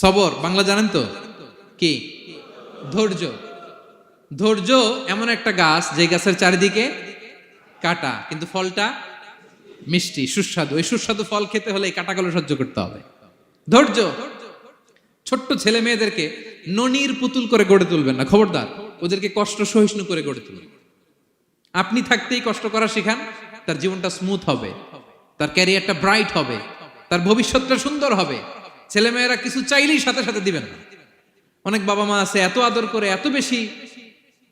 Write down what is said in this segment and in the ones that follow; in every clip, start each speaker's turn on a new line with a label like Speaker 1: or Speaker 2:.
Speaker 1: সবর বাংলা জানেন তো কি? ধৈর্য। ধৈর্য এমন একটা গাছ যে গাছের চারিদিকে কাটা, কিন্তু ফলটা মিষ্টি সুস্বাদু। এই সুস্বাদু ফল খেতে হলে এই কাটাগুলো সহ্য করতে হবে। ধৈর্য। ছোট্ট ছেলে মেয়েদেরকে ননির পুতুল করে গড়ে তুলবেন না, খবরদার। ওদেরকে কষ্ট সহিষ্ণু করে গড়ে তুলবেন। আপনি থাকতেই কষ্ট করা শিখান, তার জীবনটা স্মুথ হবে, তার ক্যারিয়ারটা ব্রাইট হবে, তার ভবিষ্যৎটা সুন্দর হবে। ছেলেমেয়েরা কিছু চাইলেই সাথে সাথে দিবেন না। অনেক বাবা মা আছে এত আদর করে, এত বেশি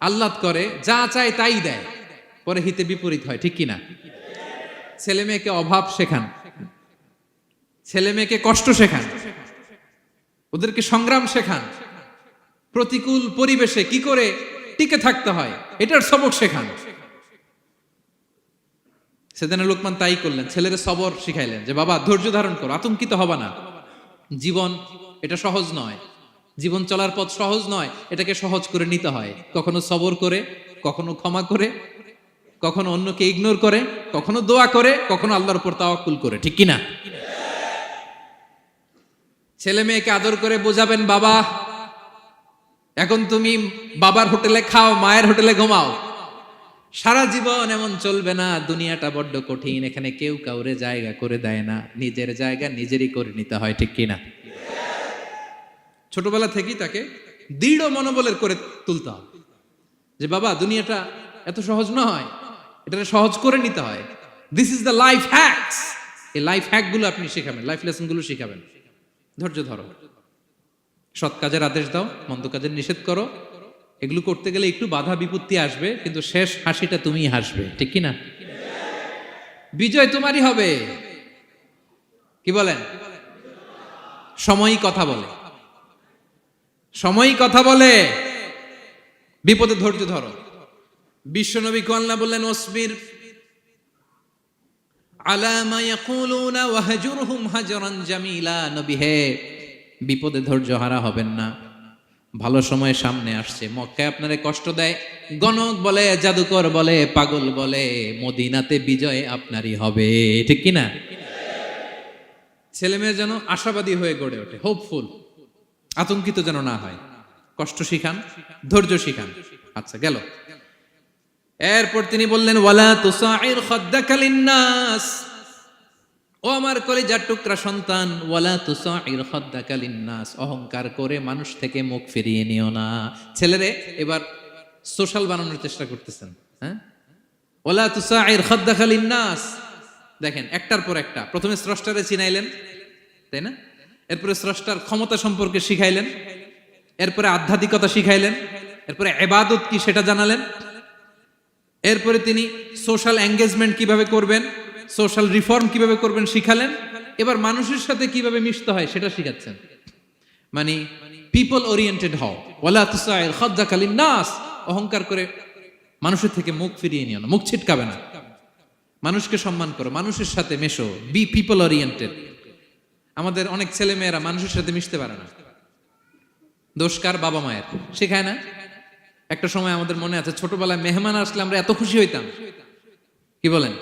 Speaker 1: আহ্লাদ করে, যা চায় তাই দেয়, পরে হিতে বিপরীত হয়, ঠিক কিনা? ছেলে মেয়েকে অভাব শেখান, ছেলে মেয়েকে কষ্ট শেখান, ওদেরকে সংগ্রাম শেখান, প্রতিকূল পরিবেশে কি করে টিকে থাকতে হয় এটার সবক শেখান। সেদিন লোকমান তাই করলেন, ছেলের সবর শিখাইলেন যে বাবা ধৈর্য ধারণ করো, আতঙ্কিত হবা না। জীবন এটা সহজ নয়, জীবন চলার পথ সহজ নয়, এটাকে সহজ করে নিতে হয়। কখনো সবর করে, কখনো ক্ষমা করে, কখনো অন্যকে ইগনোর করে, কখনো দোয়া করে, কখনো আল্লাহর উপর তাওয়াক্কুল করে, ঠিক কিনা? ছেলে মেয়েকে আদর করে বোঝাবেন, বাবা এখন তুমি বাবার হোটেলে খাও, মায়ের হোটেলে ঘুমাও। সারা জীবন এমন চলবে না, দুনিয়াটা বড্ড কঠিন, এখানে কেউ কাউরে জায়গা করে দেয় না, নিজের জায়গা নিজেরই করে নিতে হয়, ঠিক কিনা? ছোটবেলা থেকেই তাকে দৃঢ় মনোবলের করে তুলতে হবে যে বাবা দুনিয়াটা এত সহজ নয়, এটা সহজ করে নিতে হয়। This is the life hacks. এই লাইফ হ্যাক গুলো আপনি শিখাবেন, লাইফ লেসন গুলো শিখাবেন। ধৈর্য ধরো, সৎ কাজের আদেশ দাও, মন্দ কাজের নিষেধ করো। এগুলো করতে গেলে একটু বাধা বিপত্তি আসবে, কিন্তু শেষ হাসিটা তুমিই হাসবে, ঠিক কিনা? বিজয় তোমারই হবে। কি বলেন? সময়ই কথা বলে, সময়ই কথা বলে। বিপদে ধৈর্য ধরো। বিশ্বনবী আল্লাহ বললেন ওয়াসবির আলা মা ইয়াকুলুনা ওয়াহজুরহুম হাজরান জামিলা। নবী হে, বিপদে ধৈর্য হারা হবেন না। ভালো সময় সামনে আসছে, মক্কায় আপনারে কষ্ট দেয়, গণক বলে, জাদুকর বলে, পাগল বলে, মদিনাতে বিজয় আপনারই হবে, ঠিক কিনা? ছেলে মেয়ে যেন আশাবাদী হয়ে গড়ে ওঠে, হোপফুল, আতঙ্কিত যেন না হয়। কষ্ট শিখান, ধৈর্য শিখান। আচ্ছা গেল। এরপর তিনি বললেন ওয়ালা তুসাইর খাদ্দাকা লিন্নাস। ও আমার কলিজার টুকরা সন্তান, ওয়ালা তুসাইর খাদ্দাকা লিন্নাস, অহংকার করে মানুষ থেকে মুখ ফিরিয়ে নিও না। ছেলেরে এবার সোশ্যাল বানানোর চেষ্টা করতেছেন, হ্যাঁ? ওয়ালা তুসাইর খাদ্দাকা লিন্নাস। দেখেন একটার পর একটা, প্রথমে স্রষ্টারে চিনাইলেন, তাই না? এরপরে স্রষ্টার ক্ষমতা সম্পর্কে শিখাইলেন, এরপরে আধ্যাত্মিকতা শিখাইলেন, এরপরে ইবাদত কি সেটা জানালেন, এরপরে তিনি সোশ্যাল এঙ্গেজমেন্ট কিভাবে করবেন, সোশ্যাল রিফর্ম কিভাবে করবেন শিখালেন। এবার মানুষের সাথে কিভাবে মিশতে হয় সেটা শিখাচ্ছেন। মানে পিপল ওরিয়েন্টেড হও। ওয়ালা তুসাইর খাদ্দাকা লিন্নাস, অহংকার করে মানুষের থেকে মুখ ফিরিয়ে নিও না, মুখ ছিটকাবে না। মানুষকে সম্মান করো, মানুষের সাথে মেশো, বি পিপল ওরিয়েন্টেড। আমাদের অনেক ছেলে মেয়েরা মানুষের সাথে মিশতে পারে না। দোষ কার? বাবা মায়ের, শেখায় না। একটা সময় আমাদের মনে আছে, ছোটবেলায় মেহমান আসলে আমরা এত খুশি হইতাম, কি বলেন?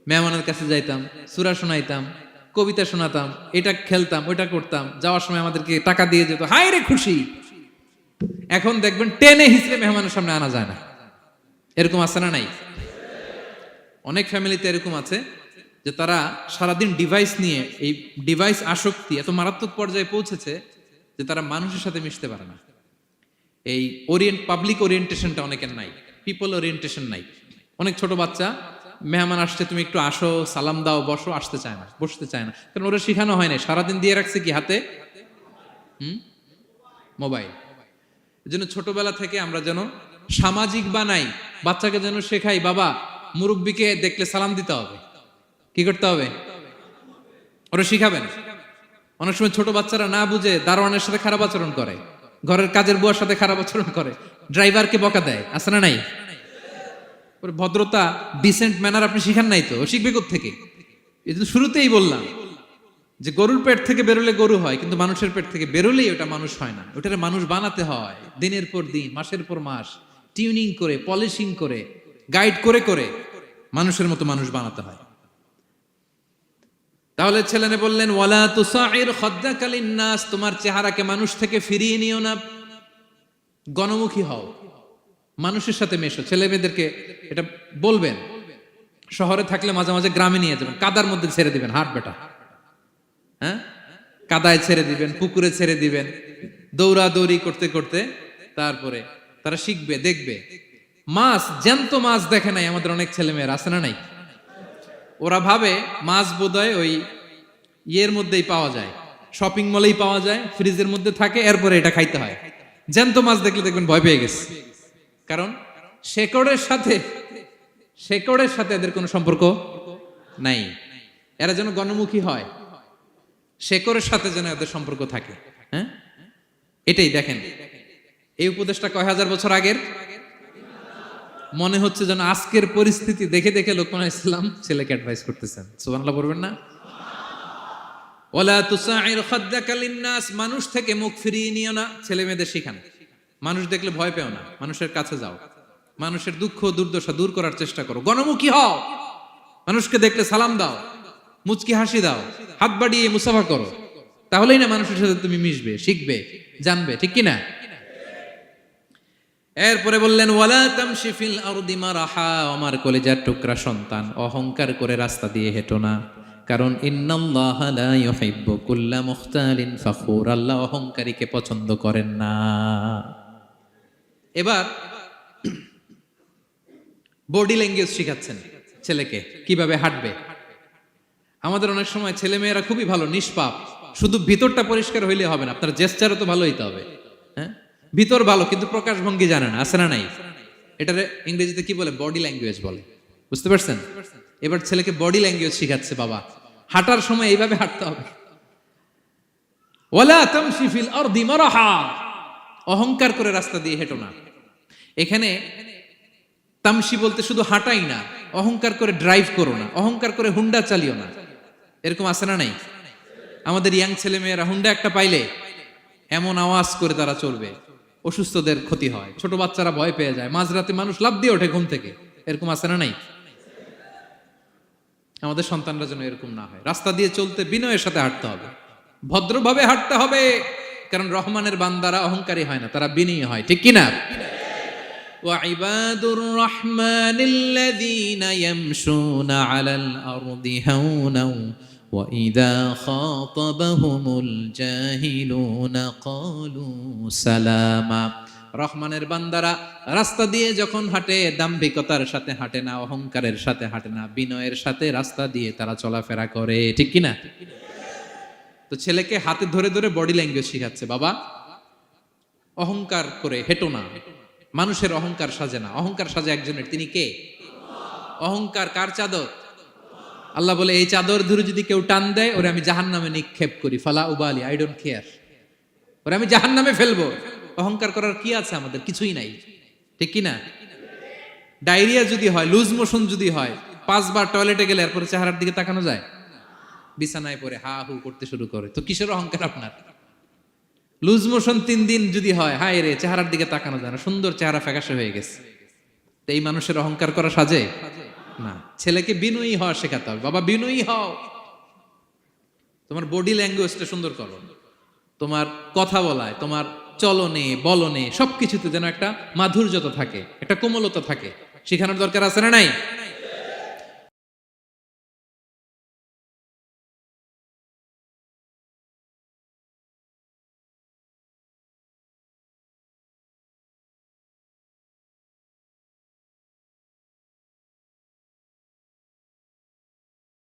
Speaker 1: মেহমানের কাছে যাইতাম, সূরা শোনাইতাম, কবিতা শোনাতাম, এটা খেলতাম, ওইটা করতাম, যাওয়ার সময় আমাদেরকে টাকা দিয়ে যেত, হায় রে খুশি। এখন দেখবেন টেনে হিসেবে মেহমানের সামনে আনা যায় না। এরকম আছে না নাই? অনেক ফ্যামিলিতে এরকম আছে যে তারা সারাদিন ডিভাইস নিয়ে, এই ডিভাইস আসক্তি এত মারাত্মক পর্যায়ে পৌঁছেছে যে তারা মানুষের সাথে মিশতে পারে না। এই পাবলিক ওরিয়েন্টেশনটা অনেকের নাই, পিপল ওরিয়েন্টেশন নাই। অনেক ছোট বাচ্চা, মেহমান আসছে, তুমি একটু আসো, সালাম দাও, বসো, আসতে চায় না, বসতে চায় না, কারণ ওরা শিখানো হয় না। সারাদিন দিয়ে রাখছে কি হাতে? মোবাইল। এই জন্য ছোটবেলা থেকে আমরা যেন সামাজিক বানাই, বাচ্চাকে যেন শেখাই, বাবা মুরব্বীকে দেখলে সালাম দিতে হবে। কি করতে হবে? ওরা শিখাবেন। অনেক সময় ছোট বাচ্চারা না বুঝে দারোয়ানের সাথে খারাপ আচরণ করে, ঘরের কাজের বুয়ার সাথে খারাপ আচরণ করে, ড্রাইভারকে বকা দেয়, আছে না নাই? ভদ্রতা, ডিসেন্ট ম্যানার আপনি শিখান নাই তো, শিখবে কোত্থেকে? এই জন্য শুরুতেই বললাম যে গরুর পেট থেকে বেরোলে গরু হয়, কিন্তু মানুষের পেট থেকে বেরোলেই ওটা মানুষ হয় না। ওটারে মানুষ বানাতে হয় দিনের পর দিন, মাসের পর মাস, টিউনিং করে, পলিশিং করে, গাইড করে করে মানুষের মতো মানুষ বানাতে হয়। তাহলে ছেলেনে বললেন ওয়ালা তুসাইর খাদ্দাকা লিন্নাস, তোমার চেহারাকে মানুষ থেকে ফিরিয়ে নিও না, গণমুখী হও, মানুষের সাথে মেশো। ছেলে মেয়েদেরকে এটা বলবেন। শহরে থাকলে মাঝে মাঝে গ্রামে নিয়ে যাবেন, কাদার মধ্যে ছেড়ে দিবেন, হাট বেটা, হ্যাঁ, কাদায় ছেড়ে দিবেন, পুকুরে ছেড়ে দিবেন, দৌড়াদৌড়ি করতে করতে তারপরে তারা শিখবে, দেখবে। মাছ, জ্যান্ত মাছ দেখে নাই আমাদের অনেক ছেলে মেয়েরা, আছে না নাই? ওরা ভাবে মাছ বোধহয় ওই ইয়ের মধ্যেই পাওয়া যায়, শপিং মলেই পাওয়া যায়, ফ্রিজের মধ্যে থাকে, এরপরে এটা খাইতে হয়। জ্যান্ত মাছ দেখলে দেখবেন ভয় পেয়ে গেছে, কারণ শেকড়ের সাথে এদের কোনো সম্পর্ক নাই। এরা যেন গণমুখী হয়, শেকড়ের সাথে যেন এদের সম্পর্ক থাকে। হ্যাঁ, এটাই দেখেন, এই উপদেশটা কয় হাজার বছর আগের। মনে হচ্ছে যেন আজকের পরিস্থিতি দেখে দেখে লোকমান ইসলাম ছেলেকে অ্যাডভাইস করতেছেন। সুবহানাল্লাহ পড়বেন না? ওয়ালা তুসাইর খাদ্দাকা লিন্নাস, মানুষ থেকে মুখ ফিরিয়ে নিও না, ছেলে মেয়েদের শিখান। মানুষ দেখলে ভয় পেও না, মানুষের কাছে যাও, মানুষের দুঃখ দুর্দশা দূর করার চেষ্টা করো, গণমুখী হও, মানুষকে দেখলে সালাম দাও, মুচকি হাসি দাও, হাত বাড়িয়ে মুসাফা করো, তাহলেই না মানুষের সাথে তুমি মিশবে, শিখবে, জানবে, ঠিক কি না? এরপরে বললেন ওয়ালা তামশি ফিল আরদি মারাহা, আমার কলিজার টুকরা সন্তান, অহংকার করে রাস্তা দিয়ে হেঁটো না, কারণ ইন্নাল্লাহা লা ইউহিব্বু কুল্লা মুখতালিন ফখুর, আল্লাহ অহংকারীকে পছন্দ করেন না। এবার বডি ল্যাঙ্গুয়েজ শিখাচ্ছেন ছেলেকে, কিভাবে হাঁটবে। আমাদের অনেক সময় ছেলে মেয়েরা খুবই ভালো, নিষ্পাপ, শুধু ভিতরটা পরিষ্কার হইলে হবে না, আপনার জেস্টারও তো ভালো হইতে হবে। হ্যাঁ, ভিতর ভালো কিন্তু প্রকাশভঙ্গি জানে না, আছে না নাই? এটারে ইংরেজিতে কি বলে? বডি ল্যাঙ্গুয়েজ বলে, বুঝতে পারছেন? এবার ছেলেকে বডি ল্যাঙ্গুয়েজ শিখাচ্ছে বাবা, হাঁটার সময় এইভাবে হাঁটতে হবে। ওয়ালা তামশি ফিল আরদি মারাহা, অহংকার করে রাস্তা দিয়ে হেঁটো না। এখানে তামশি বলতে শুধু হাঁটাই না, অহংকার করে ড্রাইভ করো না, অহংকার করে হুন্ডা চালিও না। এরকম আছে না নাই? আমাদের ইয়াং ছেলে মেয়েরা হুন্ডা একটা পাইলে এমন আওয়াজ করে তারা চলবে, অসুস্থদের ক্ষতি হয়, ছোট বাচ্চারা ভয় পেয়ে যায়, মাঝরাতে মানুষ লাফ দিয়ে ওঠে ঘুম থেকে। এরকম আছে না নাই? আমাদের সন্তানরা যেন এরকম না হয়। রাস্তা দিয়ে চলতে বিনয়ের সাথে হাঁটতে হবে, ভদ্রভাবে হাঁটতে হবে, কারণ রহমানের বান্দারা অহংকারী হয় না, তারা বিনয়ী হয়, ঠিক কি না? وعباد الرحمن الذين يمشون على الأرض هونا وإذا خاطبهم الجاهلون قالوا سلاما, রহমানের বান্দারা রাস্তা দিয়ে যখন হাঁটে দাম্ভিকতার সাথে হাঁটে না, অহংকারের সাথে হাঁটে না, বিনয়ের সাথে রাস্তা দিয়ে তারা চলাফেরা করে, ঠিক কি না? তো ছেলেকে হাতে ধরে ধরে বডি ল্যাঙ্গুয়েজ শিখাচ্ছে, বাবা অহংকার করে হেঁটো না, মানুষের অহংকার সাজে না, অহংকার সাজে একজনের, তিনি কে? অহংকার কার চাদর? আল্লাহ বলে এই চাদর ধরে যদি কেউ টান দেয় ওরে আমি জাহান্নামে নিক্ষেপ করি, ফালা উবালি, আই ডোন্ট কেয়ার, ওরে আমি জাহান্নামে ফেলবো। অহংকার করার কি আছে আমাদের? কিছুই নাই, ঠিক কি না? ডায়রিয়া যদি হয়, লুজ মোশন যদি হয়, 5 বার টয়লেটে গেলে এরপরে চেহারার দিকে তাকানো যায়? বিছানায় পড়ে হা হু করতে শুরু করে, তো কিসের অহংকার আপনার? লুজ মোশন 3 দিন যদি হয়, হায় রে, চেহারার দিকে তাকানো যায় না, সুন্দর চেহারা ফ্যাকাশে হয়ে গেছে, তো এই মানুষের অহংকার করা সাজে না। ছেলেকে বিনয়ী হওয়া শেখাতে হবে, বাবা বিনয়ী হও, তোমার বডি ল্যাঙ্গুয়েজটা সুন্দর করো, তোমার কথা বলায়, তোমার চলনে বলনে সবকিছুতে যেন একটা মাধুর্যতা থাকে, একটা কোমলতা থাকে, শেখানোর দরকার আছে না নাই?